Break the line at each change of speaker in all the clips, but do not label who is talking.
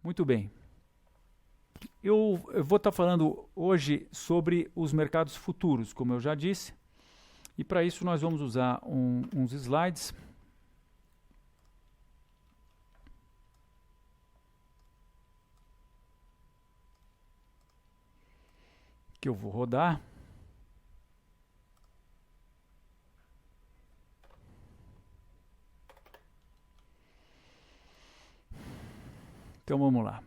Muito bem. Eu vou estar falando hoje sobre os mercados futuros, como eu já disse. E para isso nós vamos usar uns slides. Que eu vou rodar. Então vamos lá.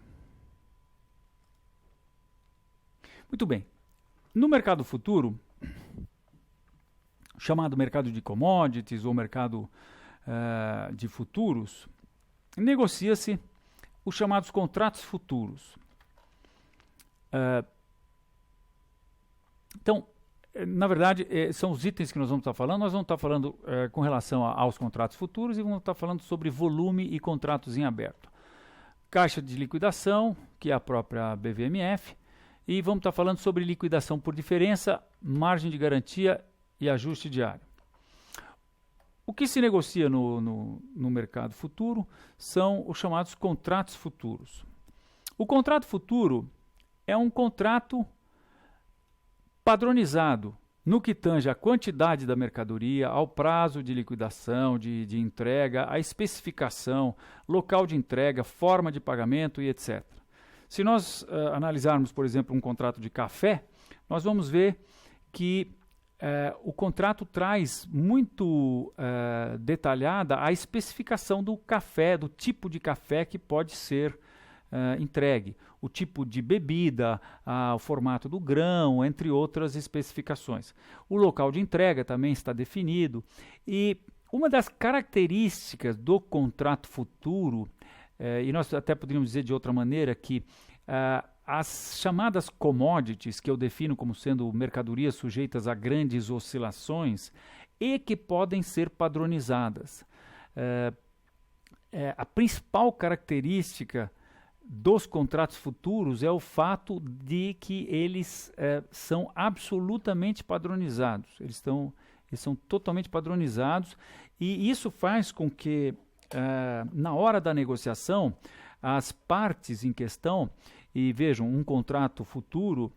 Muito bem. No mercado futuro, chamado mercado de commodities ou mercado de futuros, negocia-se os chamados contratos futuros. Então, na verdade, são os itens que nós vamos estar falando. Nós vamos estar falando com relação aos contratos futuros e vamos estar falando sobre volume e contratos em aberto. Caixa de liquidação, que é a própria BVMF, e vamos estar falando sobre liquidação por diferença, margem de garantia e ajuste diário. O que se negocia no mercado futuro são os chamados contratos futuros. O contrato futuro é um contrato padronizado no que tange à quantidade da mercadoria, ao prazo de liquidação, de entrega, à especificação, local de entrega, forma de pagamento e etc. Se nós analisarmos, por exemplo, um contrato de café, nós vamos ver que o contrato traz muito detalhada a especificação do café, do tipo de café que pode ser entregue, o tipo de bebida, o formato do grão, entre outras especificações. O local de entrega também está definido e uma das características do contrato futuro, e nós até poderíamos dizer de outra maneira que as chamadas commodities, que eu defino como sendo mercadorias sujeitas a grandes oscilações e que podem ser padronizadas. A principal característica dos contratos futuros é o fato de que eles são absolutamente padronizados. Eles são totalmente padronizados e isso faz com que, na hora da negociação, as partes em questão, e vejam, um contrato futuro,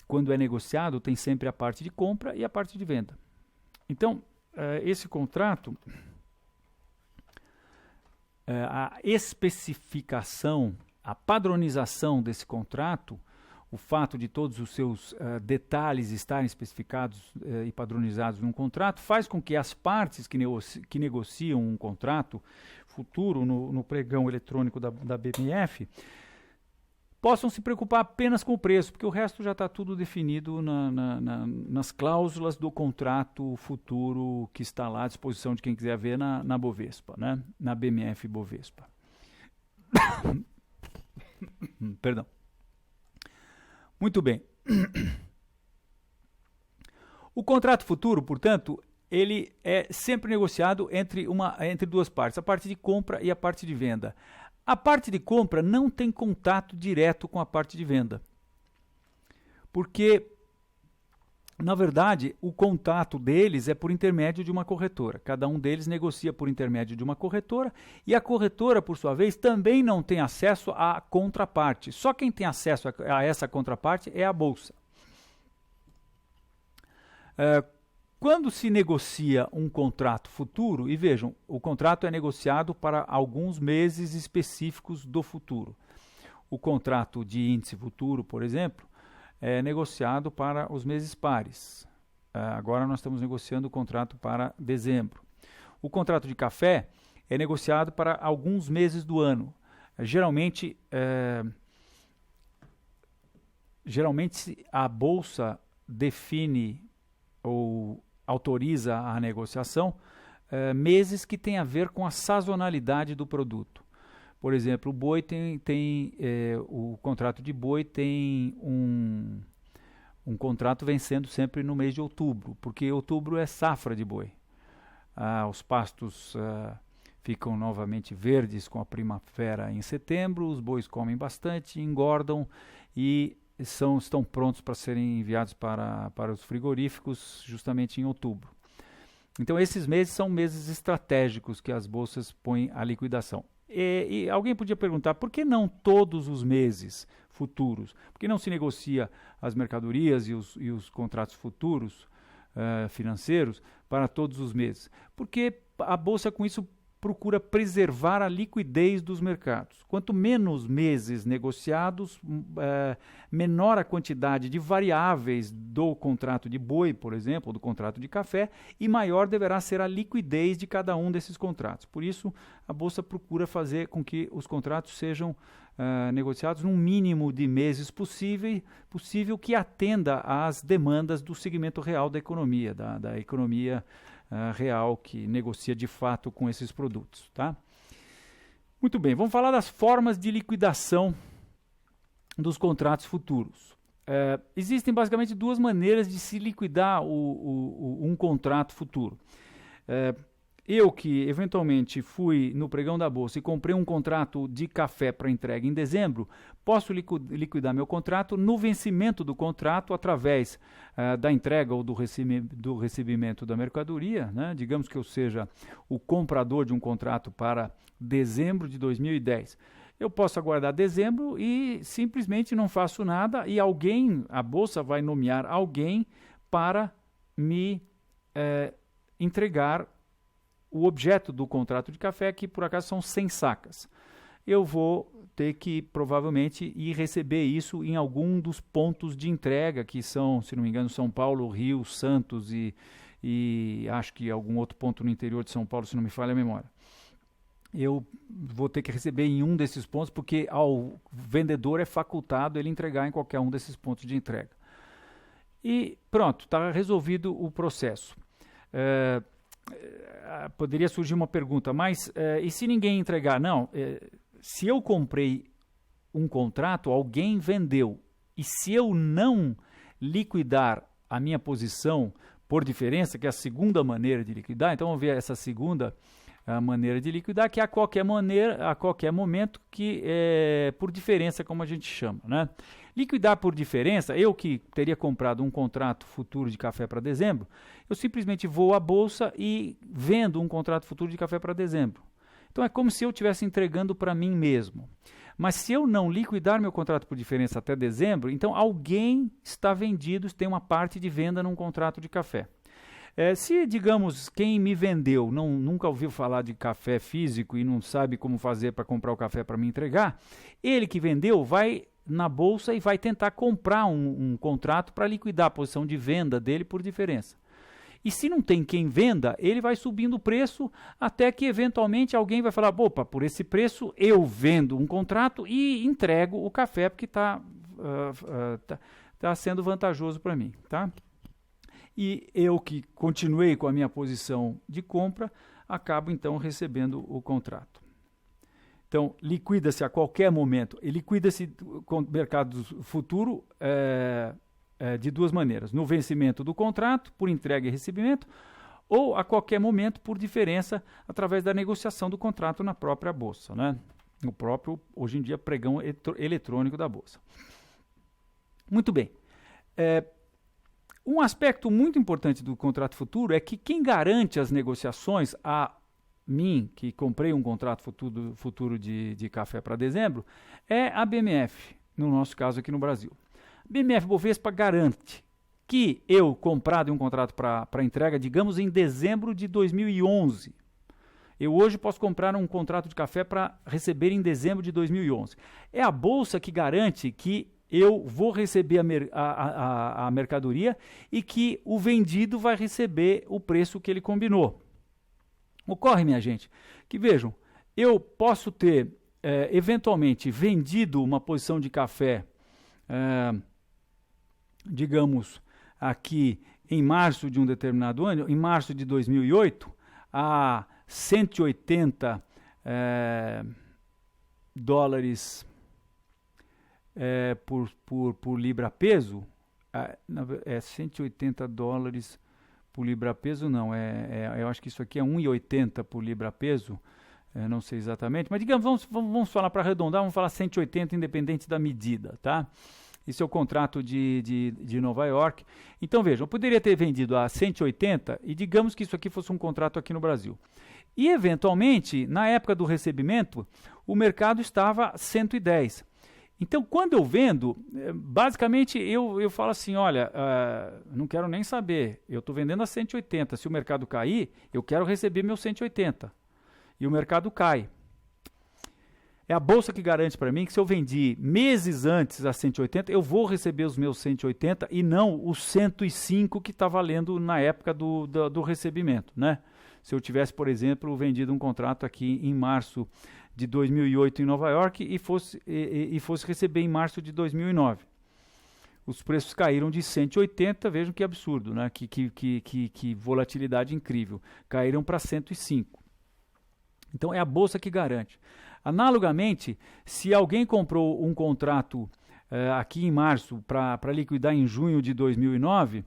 quando é negociado, tem sempre a parte de compra e a parte de venda. Então, esse contrato, a especificação, a padronização desse contrato, o fato de todos os seus detalhes estarem especificados e padronizados num contrato, faz com que as partes que negociam um contrato futuro no pregão eletrônico da BMF possam se preocupar apenas com o preço, porque o resto já está tudo definido nas cláusulas do contrato futuro que está lá à disposição de quem quiser ver na Bovespa, né? Na BMF Bovespa. Perdão. Muito bem. O contrato futuro, portanto, ele é sempre negociado entre duas partes, a parte de compra e a parte de venda. A parte de compra não tem contato direto com a parte de venda, porque, na verdade, o contato deles é por intermédio de uma corretora. Cada um deles negocia por intermédio de uma corretora e a corretora, por sua vez, também não tem acesso à contraparte. Só quem tem acesso a essa contraparte é a bolsa. Quando se negocia um contrato futuro, e vejam, o contrato é negociado para alguns meses específicos do futuro. O contrato de índice futuro, por exemplo, é negociado para os meses pares. Agora nós estamos negociando o contrato para dezembro. O contrato de café é negociado para alguns meses do ano. Geralmente a bolsa define ou autoriza a negociação meses que têm a ver com a sazonalidade do produto. Por exemplo, o boi o contrato de boi tem um contrato vencendo sempre no mês de outubro, porque outubro é safra de boi. Os pastos ficam novamente verdes com a primavera em setembro, os bois comem bastante, engordam e estão prontos para serem enviados para os frigoríficos justamente em outubro. Então esses meses são meses estratégicos que as bolsas põem à liquidação. E alguém podia perguntar, por que não todos os meses futuros? Por que não se negocia as mercadorias e os contratos futuros financeiros para todos os meses? Porque a Bolsa com isso procura preservar a liquidez dos mercados. Quanto menos meses negociados, menor a quantidade de variáveis do contrato de boi, por exemplo, ou do contrato de café, e maior deverá ser a liquidez de cada um desses contratos. Por isso, a Bolsa procura fazer com que os contratos sejam negociados num mínimo de meses possível que atenda às demandas do segmento real da economia, da economia real que negocia de fato com esses produtos, tá? Muito bem, vamos falar das formas de liquidação dos contratos futuros. Existem basicamente duas maneiras de se liquidar um contrato futuro. Eu que eventualmente fui no pregão da Bolsa e comprei um contrato de café para entrega em dezembro, posso liquidar meu contrato no vencimento do contrato através da entrega ou do recebimento da mercadoria, né? Digamos que eu seja o comprador de um contrato para dezembro de 2010. Eu posso aguardar dezembro e simplesmente não faço nada e a Bolsa vai nomear alguém para me entregar o objeto do contrato de café, que por acaso são 100 sacas. Eu vou ter que provavelmente ir receber isso em algum dos pontos de entrega, que são, se não me engano, São Paulo, Rio, Santos e acho que algum outro ponto no interior de São Paulo, se não me falha a memória. Eu vou ter que receber em um desses pontos, porque ao vendedor é facultado ele entregar em qualquer um desses pontos de entrega. E pronto, está resolvido o processo. Poderia surgir uma pergunta, mas e se ninguém entregar? Não, se eu comprei um contrato, alguém vendeu, e se eu não liquidar a minha posição por diferença, que é a segunda maneira de liquidar, então vamos ver essa segunda maneira de liquidar, que é a qualquer momento, que é por diferença, como a gente chama, né? Liquidar por diferença, eu que teria comprado um contrato futuro de café para dezembro, eu simplesmente vou à Bolsa e vendo um contrato futuro de café para dezembro. Então é como se eu estivesse entregando para mim mesmo. Mas se eu não liquidar meu contrato por diferença até dezembro, então alguém está vendido, tem uma parte de venda num contrato de café. Se, digamos, quem me vendeu nunca ouviu falar de café físico e não sabe como fazer para comprar o café para me entregar, ele que vendeu vai na Bolsa e vai tentar comprar um contrato para liquidar a posição de venda dele por diferença. E se não tem quem venda, ele vai subindo o preço até que eventualmente alguém vai falar, opa, por esse preço eu vendo um contrato e entrego o café porque está sendo vantajoso para mim, tá? E eu que continuei com a minha posição de compra, acabo então recebendo o contrato. Então, liquida-se a qualquer momento, e liquida-se com o mercado futuro de duas maneiras. No vencimento do contrato, por entrega e recebimento, ou a qualquer momento por diferença, através da negociação do contrato na própria Bolsa, né? No próprio, hoje em dia, pregão eletrônico da Bolsa. Muito bem. Um aspecto muito importante do contrato futuro é que quem garante as negociações a mim, que comprei um contrato futuro de café para dezembro, é a BMF, no nosso caso aqui no Brasil. A BMF Bovespa garante que eu, comprado um contrato para entrega, digamos, em dezembro de 2011, eu hoje posso comprar um contrato de café para receber em dezembro de 2011. É a Bolsa que garante que eu vou receber a mercadoria e que o vendido vai receber o preço que ele combinou. Ocorre, minha gente, que vejam, eu posso ter eventualmente vendido uma posição de café, digamos, aqui em março de um determinado ano, em março de 2008, a 180 dólares por libra-peso, 180 dólares por libra-peso, não, eu acho que isso aqui é 1,80 por libra-peso, não sei exatamente, mas digamos, vamos falar para arredondar, vamos falar 180 independente da medida, tá? Esse é o contrato de Nova York. Então vejam, eu poderia ter vendido a 180 e digamos que isso aqui fosse um contrato aqui no Brasil. E, eventualmente, na época do recebimento, o mercado estava 110. Então, quando eu vendo, basicamente eu falo assim, olha, não quero nem saber, eu estou vendendo a 180, se o mercado cair, eu quero receber meus 180. E o mercado cai. É a bolsa que garante para mim que se eu vendi meses antes a 180, eu vou receber os meus 180 e não os 105 que está valendo na época do recebimento, né? Se eu tivesse, por exemplo, vendido um contrato aqui em março de 2008 em Nova York e fosse receber em março de 2009. Os preços caíram de 180, vejam que absurdo, né? Que volatilidade incrível. Caíram para 105. Então é a bolsa que garante. Analogamente, se alguém comprou um contrato aqui em março para liquidar em junho de 2009,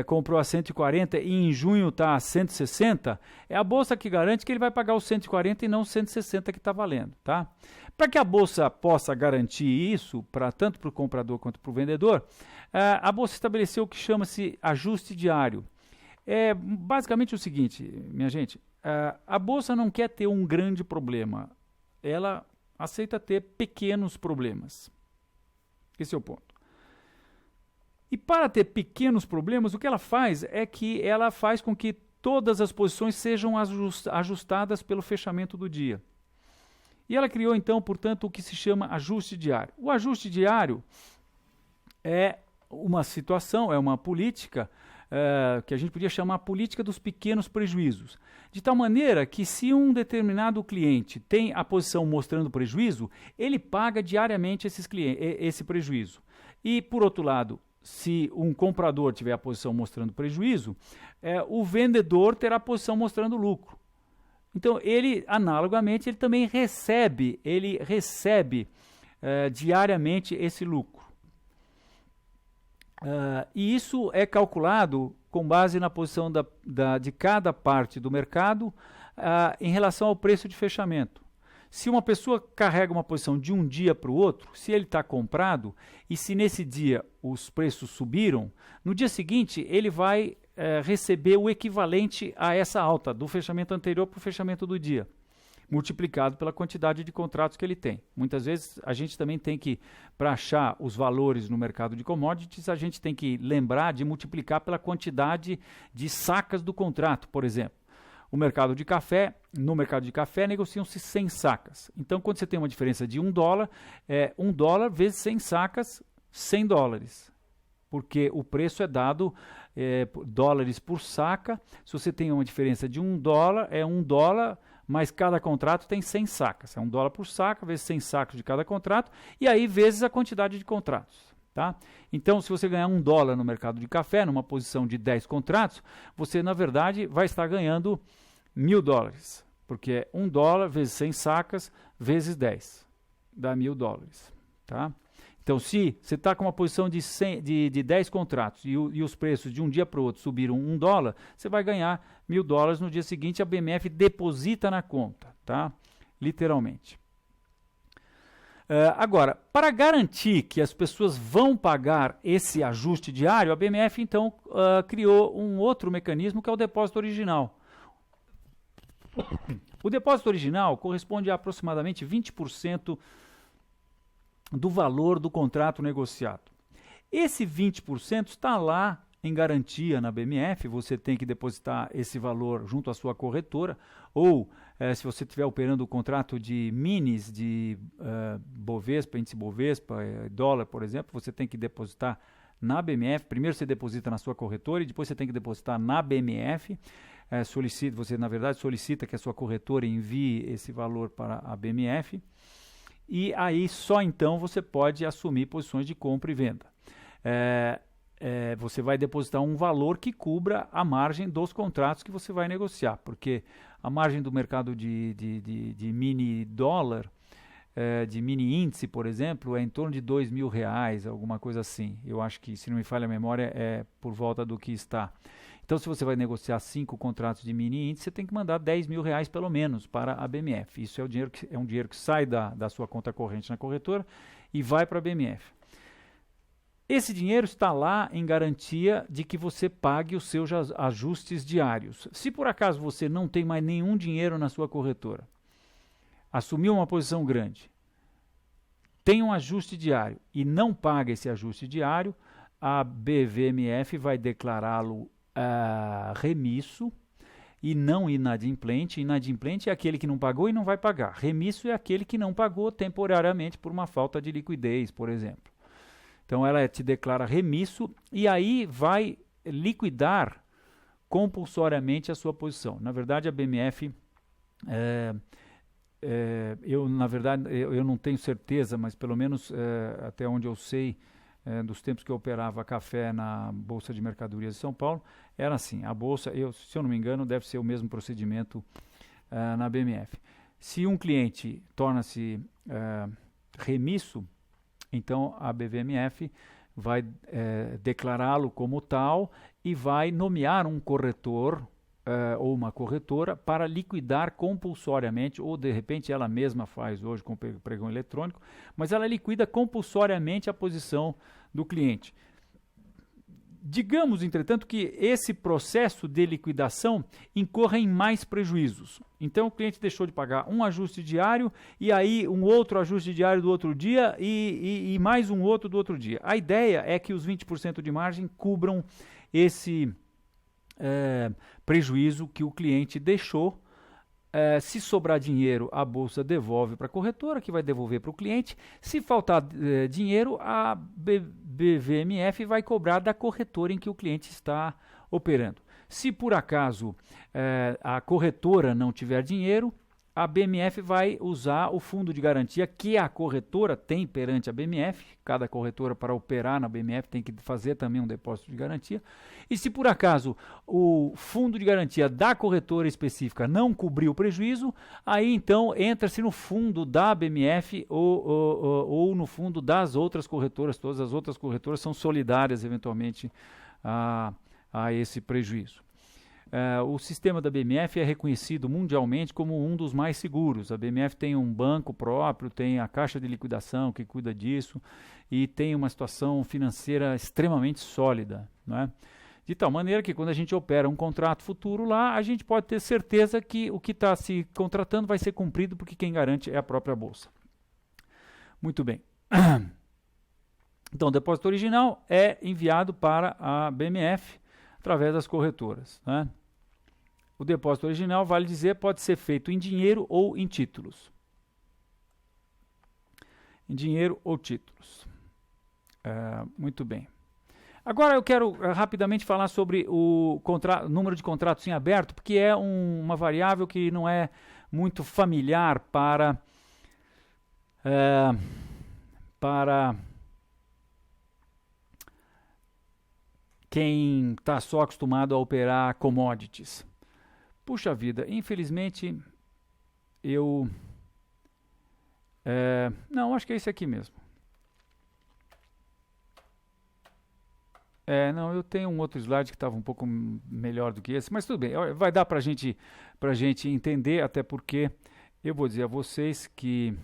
comprou a 140 e em junho está a 160, é a bolsa que garante que ele vai pagar os 140 e não os 160 que está valendo. Tá? Para que a bolsa possa garantir isso, tanto para o comprador quanto para o vendedor, a bolsa estabeleceu o que chama-se ajuste diário. É basicamente o seguinte, minha gente, a bolsa não quer ter um grande problema, ela aceita ter pequenos problemas. Esse é o ponto. E para ter pequenos problemas, o que ela faz é que ela faz com que todas as posições sejam ajustadas pelo fechamento do dia. E ela criou, então, portanto, o que se chama ajuste diário. O ajuste diário é uma situação, é uma política que a gente podia chamar a política dos pequenos prejuízos. De tal maneira que se um determinado cliente tem a posição mostrando prejuízo, ele paga diariamente esse prejuízo. E, por outro lado, se um comprador tiver a posição mostrando prejuízo, o vendedor terá a posição mostrando lucro. Então, analogamente, ele também recebe diariamente esse lucro. E isso é calculado com base na posição de cada parte do mercado em relação ao preço de fechamento. Se uma pessoa carrega uma posição de um dia para o outro, se ele está comprado e se nesse dia os preços subiram, no dia seguinte ele vai receber o equivalente a essa alta do fechamento anterior para o fechamento do dia, multiplicado pela quantidade de contratos que ele tem. Muitas vezes a gente também tem que, para achar os valores no mercado de commodities, a gente tem que lembrar de multiplicar pela quantidade de sacas do contrato, por exemplo. No mercado de café negociam-se 100 sacas. Então, quando você tem uma diferença de $1, $1 vezes 100 sacas, $100. Porque o preço é dado dólares por saca. Se você tem uma diferença de $1, é $1, mas cada contrato tem 100 sacas. É $1 por saca, vezes 100 sacos de cada contrato, e aí vezes a quantidade de contratos. Tá? Então, se você ganhar $1 no mercado de café, numa posição de 10 contratos, você, na verdade, vai estar ganhando $1.000, porque é $1 vezes 100 sacas, vezes 10, dá $1.000. Tá? Então, se você está com uma posição de 10 contratos e os preços de um dia para o outro subiram $1, você vai ganhar $1.000 no dia seguinte, a BMF deposita na conta, tá? Literalmente. Agora, para garantir que as pessoas vão pagar esse ajuste diário, a BMF então criou um outro mecanismo que é o depósito original. O depósito original corresponde a aproximadamente 20% do valor do contrato negociado. Esse 20% está lá em garantia na BMF, você tem que depositar esse valor junto à sua corretora, ou se você estiver operando o contrato de minis, de Bovespa, índice Bovespa, dólar, por exemplo, você tem que depositar na BMF. Primeiro você deposita na sua corretora e depois você tem que depositar na BMF. Você, na verdade, solicita que a sua corretora envie esse valor para a BMF. E aí só então você pode assumir posições de compra e venda. Você vai depositar um valor que cubra a margem dos contratos que você vai negociar, porque a margem do mercado de mini dólar, de mini índice, por exemplo, é em torno de R$2.000, alguma coisa assim. Eu acho que, se não me falha a memória, é por volta do que está. Então, se você vai negociar 5 contratos de mini índice, você tem que mandar R$10.000 pelo menos para a BMF. Isso é um dinheiro que sai da sua conta corrente na corretora e vai para a BMF. Esse dinheiro está lá em garantia de que você pague os seus ajustes diários. Se por acaso você não tem mais nenhum dinheiro na sua corretora, assumiu uma posição grande, tem um ajuste diário e não paga esse ajuste diário, a BVMF vai declará-lo remisso e não inadimplente. Inadimplente é aquele que não pagou e não vai pagar. Remisso é aquele que não pagou temporariamente por uma falta de liquidez, por exemplo. Então ela te declara remisso e aí vai liquidar compulsoriamente a sua posição. Na verdade, a BMF, eu não tenho certeza, mas pelo menos até onde eu sei, dos tempos que eu operava café na Bolsa de Mercadorias de São Paulo, era assim, a Bolsa, se eu não me engano, deve ser o mesmo procedimento na BMF. Se um cliente torna-se remisso, então a BVMF vai declará-lo como tal e vai nomear um corretor ou uma corretora para liquidar compulsoriamente, ou de repente ela mesma faz hoje com o pregão eletrônico, mas ela liquida compulsoriamente a posição do cliente. Digamos, entretanto, que esse processo de liquidação incorra em mais prejuízos. Então o cliente deixou de pagar um ajuste diário e aí um outro ajuste diário do outro dia e mais um outro do outro dia. A ideia é que os 20% de margem cubram esse prejuízo que o cliente deixou. Se sobrar dinheiro, a bolsa devolve para a corretora, que vai devolver para o cliente. Se faltar dinheiro, a BVMF vai cobrar da corretora em que o cliente está operando. Se por acaso a corretora não tiver dinheiro, a BMF vai usar o fundo de garantia que a corretora tem perante a BMF. Cada corretora, para operar na BMF, tem que fazer também um depósito de garantia. E se por acaso o fundo de garantia da corretora específica não cobriu o prejuízo, aí então entra-se no fundo da BMF ou no fundo das outras corretoras. Todas as outras corretoras são solidárias eventualmente a esse prejuízo. O sistema da BMF é reconhecido mundialmente como um dos mais seguros. A BMF tem um banco próprio, tem a caixa de liquidação que cuida disso e tem uma situação financeira extremamente sólida, não é? De tal maneira que quando a gente opera um contrato futuro lá, a gente pode ter certeza que o que está se contratando vai ser cumprido, porque quem garante é a própria bolsa. Muito bem. Então, o depósito original é enviado para a BMF através das corretoras, né? O depósito original, vale dizer, pode ser feito em dinheiro ou em títulos. Em dinheiro ou títulos. Muito bem. Agora eu quero rapidamente falar sobre o número de contratos em aberto, porque é uma variável que não é muito familiar para quem está só acostumado a operar commodities. Puxa vida, infelizmente não, acho que é esse aqui mesmo. Não, eu tenho um outro slide que estava um pouco melhor do que esse, mas tudo bem, vai dar para a gente entender, até porque eu vou dizer a vocês que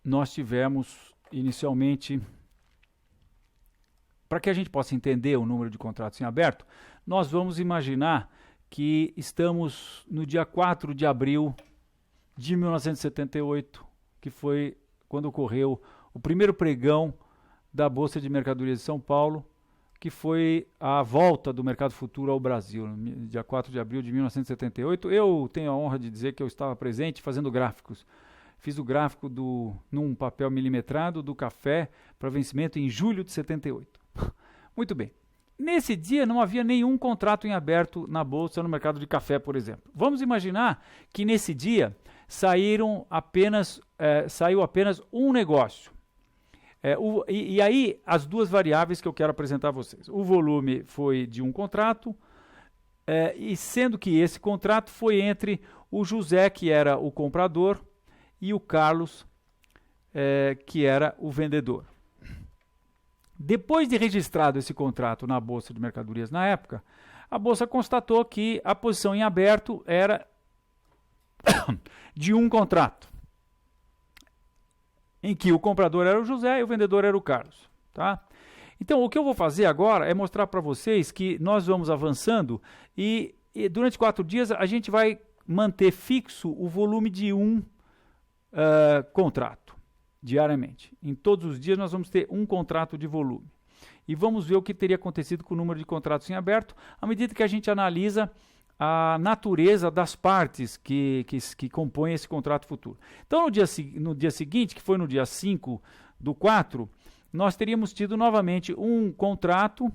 nós tivemos inicialmente, para que a gente possa entender o número de contratos em aberto, nós vamos imaginar que estamos no dia 4 de abril de 1978, que foi quando ocorreu o primeiro pregão da Bolsa de Mercadorias de São Paulo, que foi a volta do mercado futuro ao Brasil, no dia 4 de abril de 1978. Eu tenho a honra de dizer que eu estava presente fazendo gráficos. Fiz o gráfico num papel milimetrado do café para vencimento em julho de 78. Muito bem. Nesse dia não havia nenhum contrato em aberto na bolsa, no mercado de café, por exemplo. Vamos imaginar que nesse dia saiu apenas um negócio. E aí as duas variáveis que eu quero apresentar a vocês. O volume foi de um contrato, e sendo que esse contrato foi entre o José, que era o comprador, e o Carlos, que era o vendedor. Depois de registrado esse contrato na Bolsa de Mercadorias na época, a Bolsa constatou que a posição em aberto era de um contrato. em que o comprador era o José e o vendedor era o Carlos. Tá? Então, o que eu vou fazer agora é mostrar para vocês que nós vamos avançando e durante 4 dias a gente vai manter fixo o volume de um contrato diariamente. Em todos os dias nós vamos ter um contrato de volume. E vamos ver o que teria acontecido com o número de contratos em aberto à medida que a gente analisa a natureza das partes que compõem esse contrato futuro. Então, no dia seguinte, que foi no dia 5/4, nós teríamos tido novamente um contrato,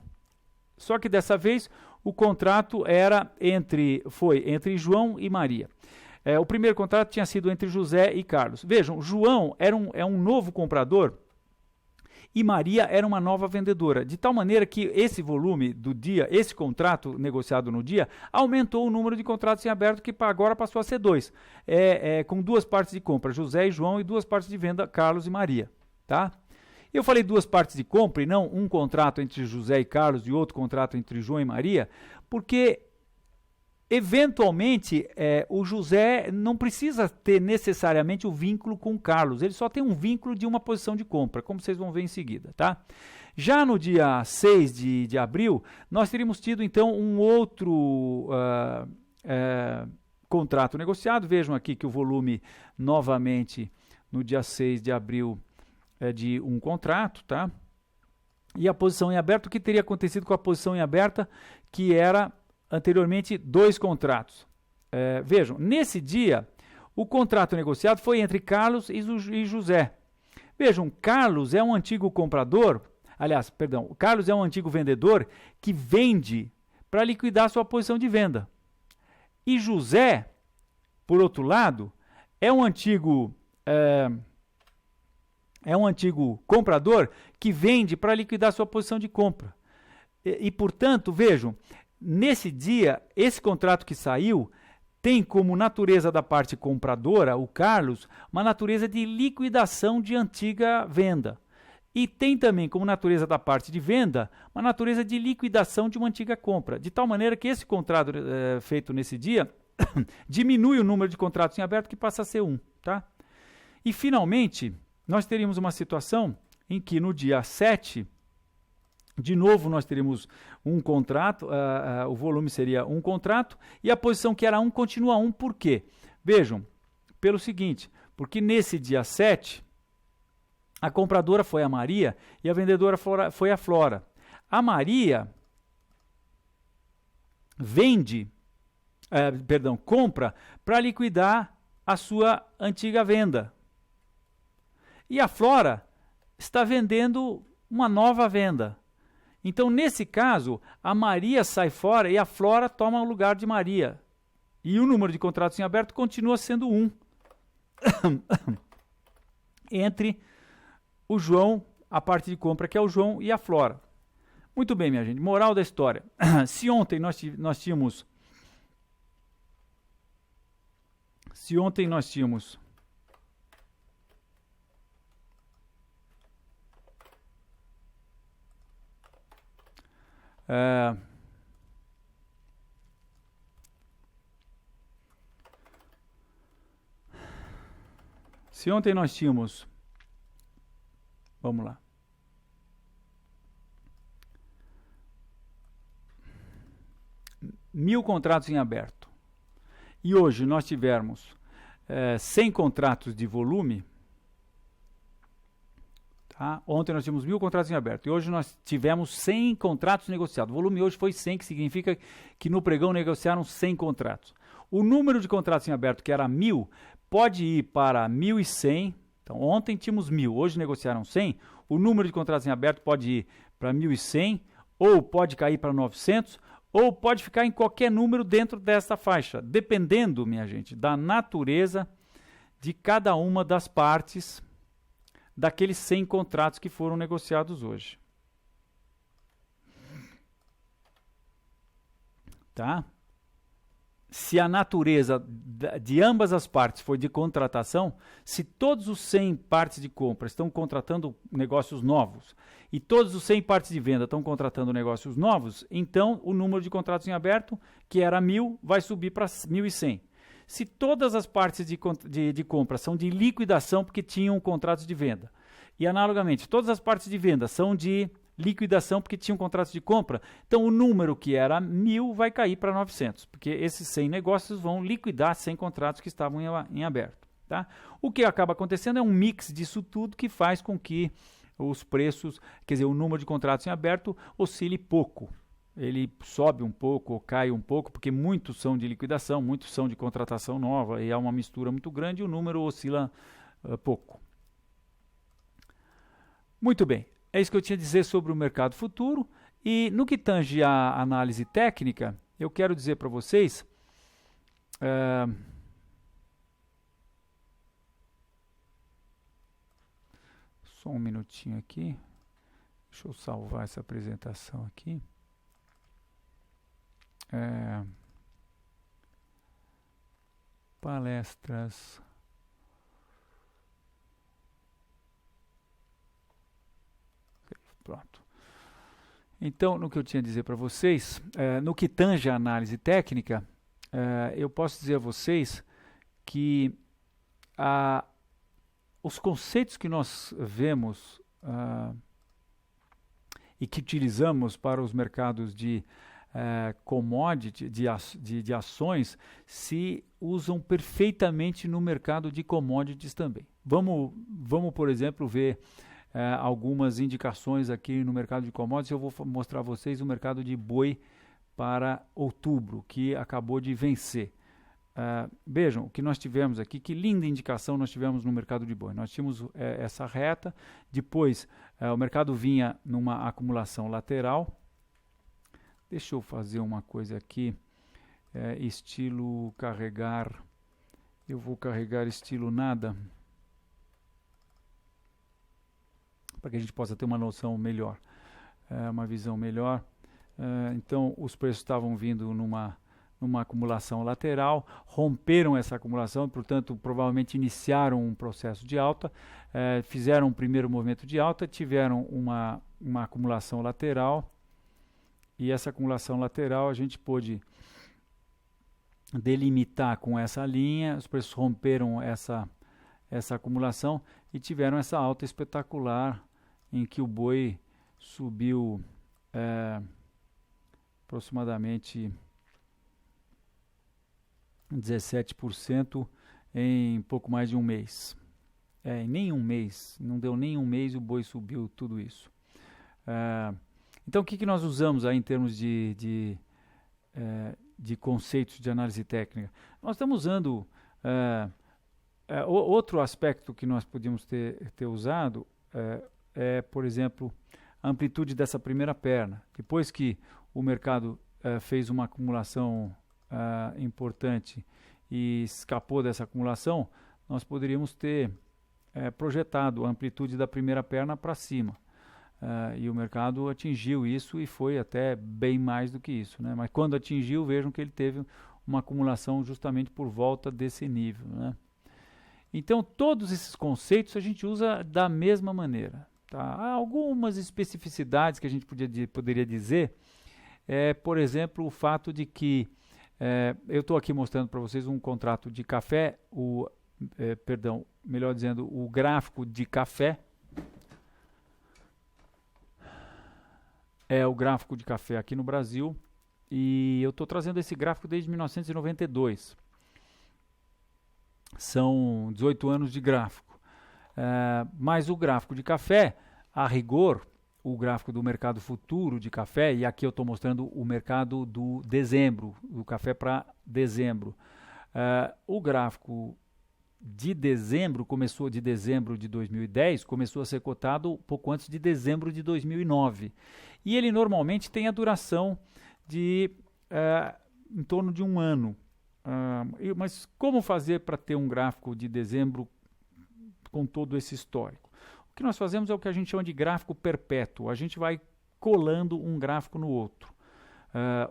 só que dessa vez o contrato foi entre João e Maria. O primeiro contrato tinha sido entre José e Carlos. Vejam, João é um novo comprador e Maria era uma nova vendedora, de tal maneira que esse volume do dia, esse contrato negociado no dia, aumentou o número de contratos em aberto, que agora passou a ser 2, com 2 partes de compra, José e João, e 2 partes de venda, Carlos e Maria. Tá? Eu falei 2 partes de compra e não um contrato entre José e Carlos e outro contrato entre João e Maria, porque eventualmente o José não precisa ter necessariamente o vínculo com o Carlos, ele só tem um vínculo de uma posição de compra, como vocês vão ver em seguida. Tá? Já no dia 6 de abril, nós teríamos tido então um outro contrato negociado. Vejam aqui que o volume novamente no dia 6 de abril é de um contrato, tá? E a posição em aberto, o que teria acontecido com a posição em aberta, que era anteriormente 2 contratos. Vejam, nesse dia, o contrato negociado foi entre Carlos e José. Vejam, Carlos é um antigo comprador, Carlos é um antigo vendedor que vende para liquidar sua posição de venda. E José, por outro lado, é um antigo comprador que vende para liquidar sua posição de compra. Portanto, vejam, nesse dia, esse contrato que saiu tem como natureza da parte compradora, o Carlos, uma natureza de liquidação de antiga venda. E tem também como natureza da parte de venda, uma natureza de liquidação de uma antiga compra. De tal maneira que esse contrato feito nesse dia diminui o número de contratos em aberto, que passa a ser 1. Tá? E, finalmente, nós teríamos uma situação em que no dia 7, de novo nós teríamos um contrato, o volume seria um contrato, e a posição que era 1 continua 1, por quê? Vejam, pelo seguinte, porque nesse dia 7, a compradora foi a Maria e a vendedora foi a Flora. A Maria compra para liquidar a sua antiga venda. E a Flora está vendendo uma nova venda. Então, nesse caso, a Maria sai fora e a Flora toma o lugar de Maria. E o número de contratos em aberto continua sendo 1. Entre o João, a parte de compra, que é o João, e a Flora. Muito bem, minha gente. Moral da história. Se ontem nós tínhamos vamos lá, 1.000 contratos em aberto, e hoje nós tivermos 100 contratos de volume, tá? Ontem nós tínhamos 1.000 contratos em aberto, e hoje nós tivemos 100 contratos negociados. O volume hoje foi 100, que significa que no pregão negociaram 100 contratos. O número de contratos em aberto, que era 1.000, pode ir para 1.100. Então, ontem tínhamos 1.000, hoje negociaram 100. O número de contratos em aberto pode ir para 1.100, ou pode cair para 900, ou pode ficar em qualquer número dentro dessa faixa, dependendo, minha gente, da natureza de cada uma das partes daqueles 100 contratos que foram negociados hoje. Tá? Se a natureza de ambas as partes for de contratação, se todos os 100 partes de compra estão contratando negócios novos e todos os 100 partes de venda estão contratando negócios novos, então o número de contratos em aberto, que era 1.000, vai subir para 1.100. se todas as partes de compra são de liquidação porque tinham contratos de venda, e analogamente, todas as partes de venda são de liquidação porque tinham contratos de compra, então o número que era 1.000 vai cair para 900, porque esses 100 negócios vão liquidar 100 contratos que estavam em aberto. Tá? O que acaba acontecendo é um mix disso tudo que faz com que os preços, quer dizer, o número de contratos em aberto oscile pouco. Ele sobe um pouco ou cai um pouco, porque muitos são de liquidação, muitos são de contratação nova, e há uma mistura muito grande e o número oscila pouco. Muito bem, é isso que eu tinha a dizer sobre o mercado futuro. E no que tange à análise técnica, eu quero dizer para vocês... Só um minutinho aqui. Deixa eu salvar essa apresentação aqui. Palestras. Pronto. Então, no que eu tinha a dizer para vocês, no que tange a análise técnica, eu posso dizer a vocês que os conceitos que nós vemos e que utilizamos para os mercados de commodity, de ações, se usam perfeitamente no mercado de commodities também. Vamos, por exemplo, ver algumas indicações aqui no mercado de commodities. Eu vou mostrar a vocês o mercado de boi para outubro, que acabou de vencer. Vejam o que nós tivemos aqui, que linda indicação nós tivemos no mercado de boi. Nós tínhamos essa reta, depois o mercado vinha numa acumulação lateral. Deixa eu fazer uma coisa aqui, estilo carregar, eu vou carregar estilo nada, para que a gente possa ter uma noção melhor, uma visão melhor. Então os preços estavam vindo numa acumulação lateral, romperam essa acumulação e, portanto, provavelmente iniciaram um processo de alta, fizeram um primeiro movimento de alta, tiveram uma acumulação lateral, e essa acumulação lateral a gente pôde delimitar com essa linha, os preços romperam essa acumulação e tiveram essa alta espetacular em que o boi subiu aproximadamente 17% em pouco mais de um mês. Em nem um mês, não deu nem um mês e o boi subiu tudo isso. Então, o que nós usamos aí em termos de conceitos de análise técnica? Nós estamos usando outro aspecto que nós podíamos ter usado por exemplo, a amplitude dessa primeira perna. Depois que o mercado fez uma acumulação importante e escapou dessa acumulação, nós poderíamos ter projetado a amplitude da primeira perna para cima. E o mercado atingiu isso e foi até bem mais do que isso, né? Mas quando atingiu, vejam que ele teve uma acumulação justamente por volta desse nível, né? Então, todos esses conceitos a gente usa da mesma maneira. Tá? Há algumas especificidades que a gente poderia dizer, por exemplo, o fato de que eu estou aqui mostrando para vocês um contrato de café, melhor dizendo, o gráfico de café. É o gráfico de café aqui no Brasil, e eu estou trazendo esse gráfico desde 1992. São 18 anos de gráfico. Mas o gráfico de café, a rigor, o gráfico do mercado futuro de café, e aqui eu estou mostrando o mercado do dezembro, do café para dezembro. O gráfico de dezembro, de dezembro de 2010, começou a ser cotado pouco antes de dezembro de 2009. E ele normalmente tem a duração de em torno de um ano. Mas como fazer para ter um gráfico de dezembro com todo esse histórico? O que nós fazemos é o que a gente chama de gráfico perpétuo. A gente vai colando um gráfico no outro.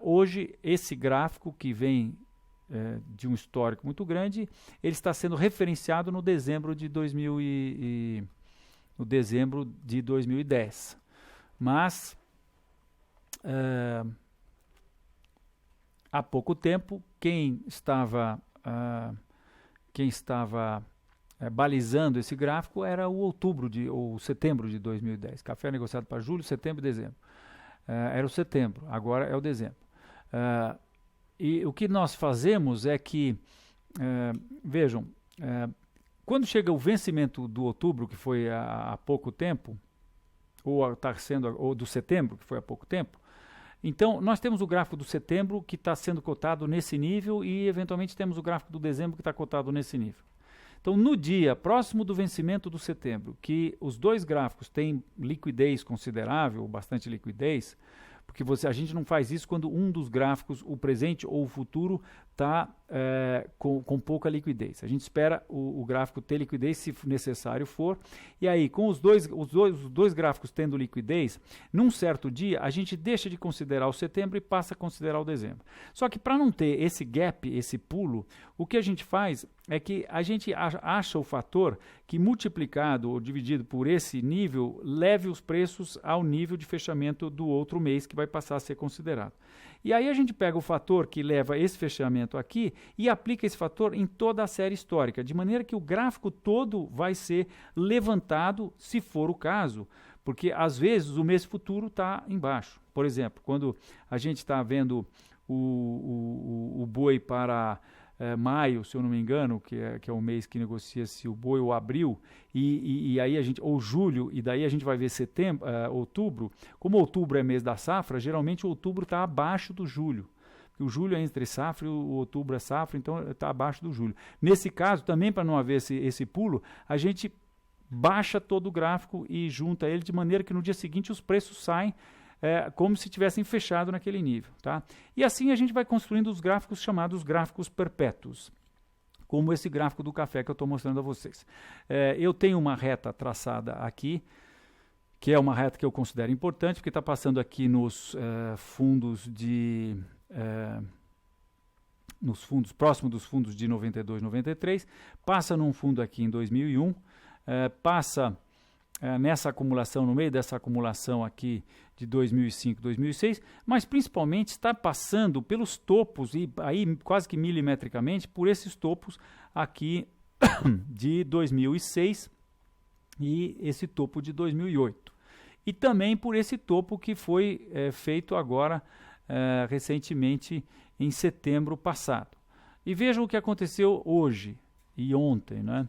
Hoje, esse gráfico que vem de um histórico muito grande, ele está sendo referenciado no dezembro de 2010. Mas há pouco tempo, quem estava quem estava balizando esse gráfico era o ou setembro de 2010. Café negociado para julho, setembro e dezembro. Era o setembro, agora é o dezembro. E o que nós fazemos é que, vejam, quando chega o vencimento do outubro, que foi há pouco tempo, ou do setembro, que foi há pouco tempo, então nós temos o gráfico do setembro que está sendo cotado nesse nível e eventualmente temos o gráfico do dezembro que está cotado nesse nível. Então, no dia próximo do vencimento do setembro, que os dois gráficos têm liquidez considerável, bastante liquidez, porque a gente não faz isso quando um dos gráficos, o presente ou o futuro, está com pouca liquidez. A gente espera o gráfico ter liquidez se necessário for. E aí, com os dois gráficos tendo liquidez, num certo dia, a gente deixa de considerar o setembro e passa a considerar o dezembro. Só que para não ter esse gap, esse pulo, o que a gente faz é que a gente acha o fator que multiplicado ou dividido por esse nível leve os preços ao nível de fechamento do outro mês que vai passar a ser considerado. E aí a gente pega o fator que leva esse fechamento aqui e aplica esse fator em toda a série histórica, de maneira que o gráfico todo vai ser levantado, se for o caso, porque às vezes o mês futuro está embaixo. Por exemplo, quando a gente está vendo o boi para maio, se eu não me engano, que é o mês que negocia-se o boi, ou abril, e aí a gente, ou julho, e daí a gente vai ver setembro, outubro. Como outubro é mês da safra, geralmente o outubro está abaixo do julho. O julho é entre safra e o outubro é safra, então está abaixo do julho. Nesse caso, também para não haver esse pulo, a gente baixa todo o gráfico e junta ele de maneira que no dia seguinte os preços saem como se tivessem fechado naquele nível. Tá? E assim a gente vai construindo os gráficos chamados gráficos perpétuos, como esse gráfico do café que eu estou mostrando a vocês. Eu tenho uma reta traçada aqui, que é uma reta que eu considero importante, porque está passando aqui nos fundos próximo dos fundos de 92, 93, passa num fundo aqui em 2001, passa nessa acumulação, no meio dessa acumulação aqui de 2005, 2006, mas principalmente está passando pelos topos, e aí quase que milimetricamente, por esses topos aqui de 2006 e esse topo de 2008. E também por esse topo que foi feito agora recentemente em setembro passado. E vejam o que aconteceu hoje e ontem, né?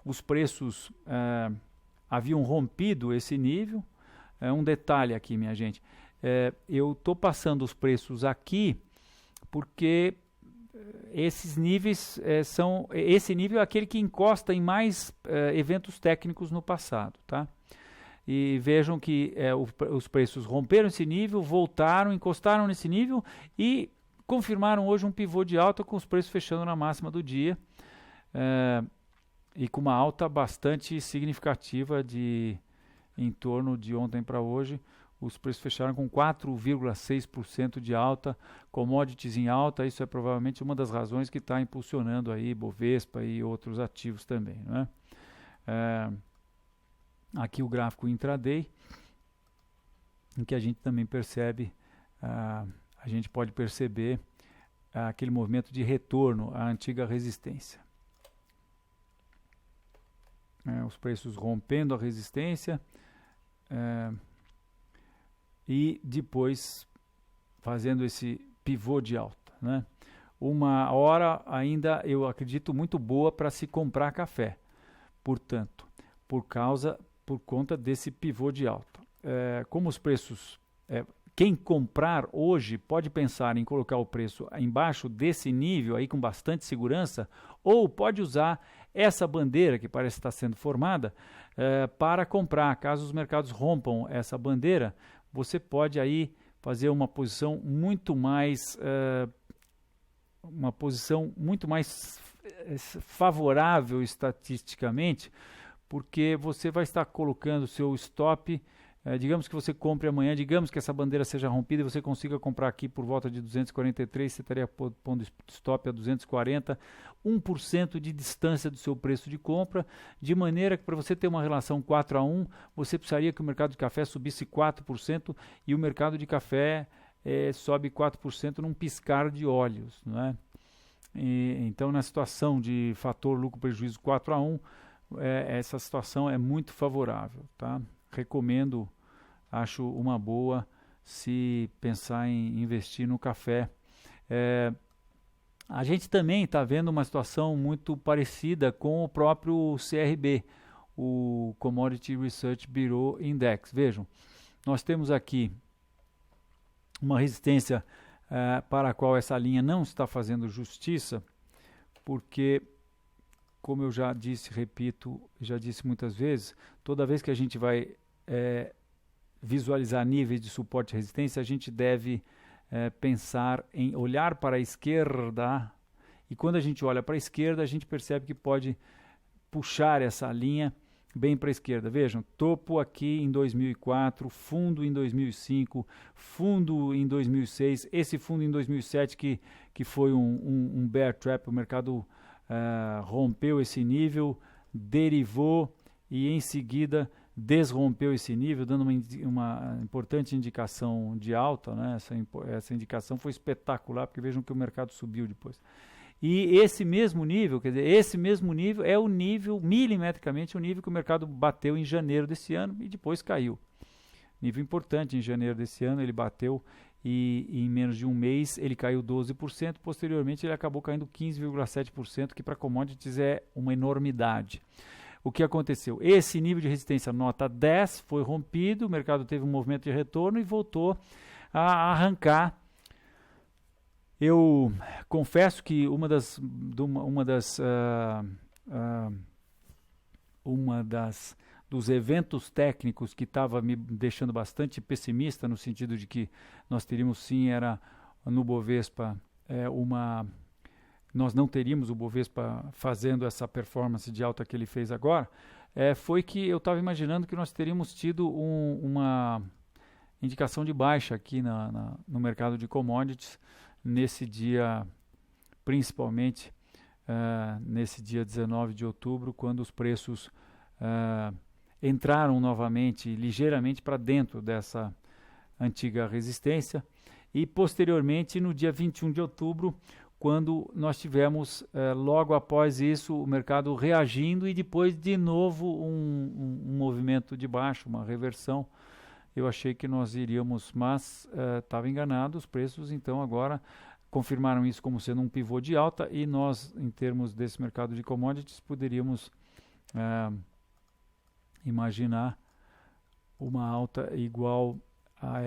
Os preços haviam rompido esse nível. Um detalhe aqui, minha gente, eu estou passando os preços aqui porque esses níveis esse nível é aquele que encosta em mais eventos técnicos no passado, tá? E vejam que os preços romperam esse nível, voltaram, encostaram nesse nível e confirmaram hoje um pivô de alta com os preços fechando na máxima do dia e com uma alta bastante significativa em torno de ontem para hoje. Os preços fecharam com 4,6% de alta, commodities em alta. Isso é provavelmente uma das razões que está impulsionando aí Bovespa e outros ativos também, né? Aqui o gráfico intraday, em que a gente também percebe, a gente pode perceber aquele movimento de retorno à antiga resistência. Os preços rompendo a resistência e depois fazendo esse pivô de alta, né? Uma hora ainda, eu acredito, muito boa para se comprar café, portanto, por conta desse pivô de alta. Como os preços, quem comprar hoje pode pensar em colocar o preço embaixo desse nível aí com bastante segurança, ou pode usar essa bandeira que parece estar sendo formada para comprar. Caso os mercados rompam essa bandeira, você pode aí fazer uma posição muito mais favorável estatisticamente, porque você vai estar colocando o seu stop. Digamos que você compre amanhã, digamos que essa bandeira seja rompida e você consiga comprar aqui por volta de 243, você estaria pondo stop a 240, 1% de distância do seu preço de compra, de maneira que para você ter uma relação 4:1, você precisaria que o mercado de café subisse 4% e o mercado de café sobe 4% num piscar de olhos, não é? Então, na situação de fator lucro-prejuízo 4:1, essa situação é muito favorável, tá? Recomendo, acho uma boa se pensar em investir no café. A gente também está vendo uma situação muito parecida com o próprio CRB, o Commodity Research Bureau Index. Vejam, nós temos aqui uma resistência para a qual essa linha não está fazendo justiça, porque, como eu já disse, repito, já disse muitas vezes, toda vez que a gente vai visualizar níveis de suporte e resistência, a gente deve pensar em olhar para a esquerda, e quando a gente olha para a esquerda, a gente percebe que pode puxar essa linha bem para a esquerda. Vejam, topo aqui em 2004, fundo em 2005, fundo em 2006, esse fundo em 2007 que foi um bear trap, o mercado rompeu esse nível, derivou e em seguida desrompeu esse nível, dando uma importante indicação de alta, né? Essa indicação foi espetacular, porque vejam que o mercado subiu depois. E esse mesmo nível, quer dizer, esse mesmo nível é o nível, milimetricamente, o nível que o mercado bateu em janeiro desse ano e depois caiu. Nível importante em janeiro desse ano, ele bateu e em menos de um mês ele caiu 12%, posteriormente ele acabou caindo 15,7%, que para commodities é uma enormidade. O que aconteceu? Esse nível de resistência nota 10 foi rompido, o mercado teve um movimento de retorno e voltou a arrancar. Eu confesso que dos eventos técnicos que estava me deixando bastante pessimista, no sentido de que nós teríamos sim, era no Bovespa, nós não teríamos o Bovespa fazendo essa performance de alta que ele fez agora, foi que eu estava imaginando que nós teríamos tido uma indicação de baixa aqui no mercado de commodities, nesse dia, principalmente nesse dia 19 de outubro, quando os preços entraram novamente, ligeiramente para dentro dessa antiga resistência, e posteriormente no dia 21 de outubro, quando nós tivemos, logo após isso, o mercado reagindo e depois de novo um movimento de baixo, uma reversão. Eu achei que nós iríamos, mas estava enganado, os preços então agora confirmaram isso como sendo um pivô de alta e nós, em termos desse mercado de commodities, poderíamos imaginar uma alta igual a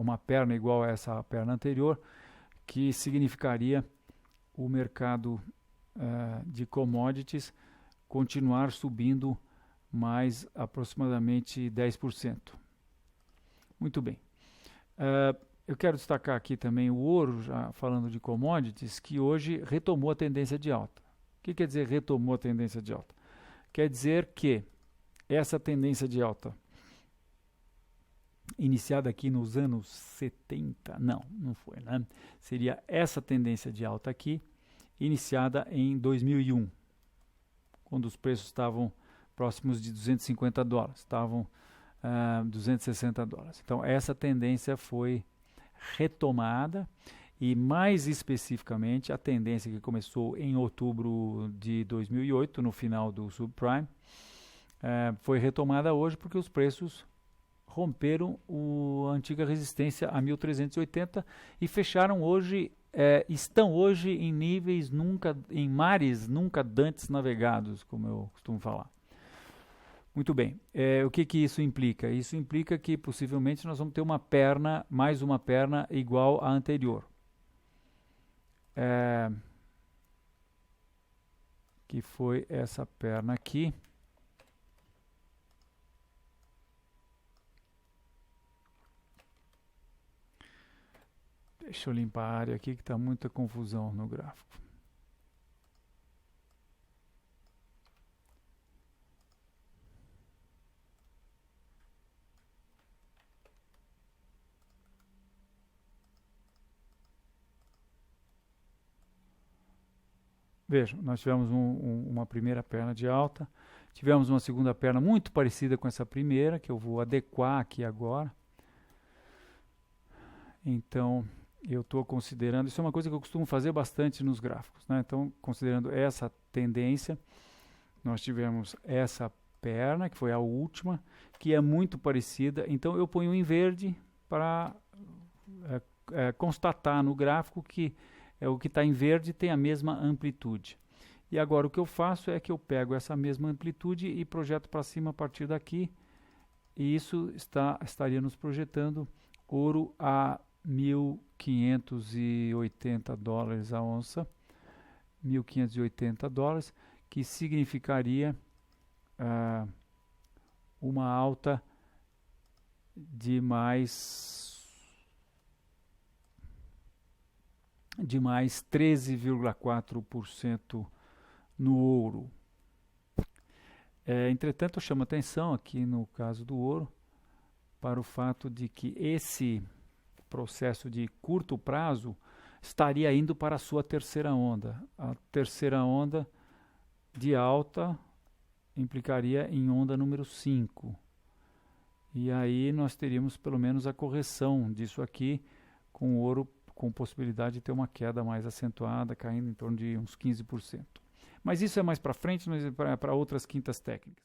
uma perna igual a essa perna anterior, que significaria o mercado de commodities continuar subindo mais aproximadamente 10%. Muito bem. Eu quero destacar aqui também o ouro, já falando de commodities, que hoje retomou a tendência de alta. O que quer dizer retomou a tendência de alta? Quer dizer que essa tendência de alta, iniciada aqui nos anos 70, não foi, né? Seria essa tendência de alta aqui, iniciada em 2001, quando os preços estavam próximos de $250, estavam $260. Então essa tendência foi retomada e mais especificamente a tendência que começou em outubro de 2008, no final do subprime, foi retomada hoje porque os preços romperam a antiga resistência a 1.380 e fecharam hoje, estão hoje em níveis em mares nunca dantes navegados, como eu costumo falar. Muito bem, o que isso implica? Isso implica que possivelmente nós vamos ter mais uma perna igual à anterior. Que foi essa perna aqui. Deixa eu limpar a área aqui que está muita confusão no gráfico. Vejam, nós tivemos uma primeira perna de alta, tivemos uma segunda perna muito parecida com essa primeira, que eu vou adequar aqui agora. Então, eu estou considerando, isso é uma coisa que eu costumo fazer bastante nos gráficos, né? Então, considerando essa tendência, nós tivemos essa perna, que foi a última, que é muito parecida. Então, eu ponho em verde para constatar no gráfico que o que está em verde tem a mesma amplitude. E agora o que eu faço é que eu pego essa mesma amplitude e projeto para cima a partir daqui, e isso estaria nos projetando ouro a 1.580 dólares a onça, 1.580 dólares, que significaria uma alta de mais 13,4% no ouro. Entretanto, eu chamo atenção aqui no caso do ouro para o fato de que esse processo de curto prazo estaria indo para a sua terceira onda. A terceira onda de alta implicaria em onda número 5. E aí nós teríamos pelo menos a correção disso aqui, com o ouro com possibilidade de ter uma queda mais acentuada, caindo em torno de uns 15%. Mas isso é mais para frente, para outras quintas técnicas.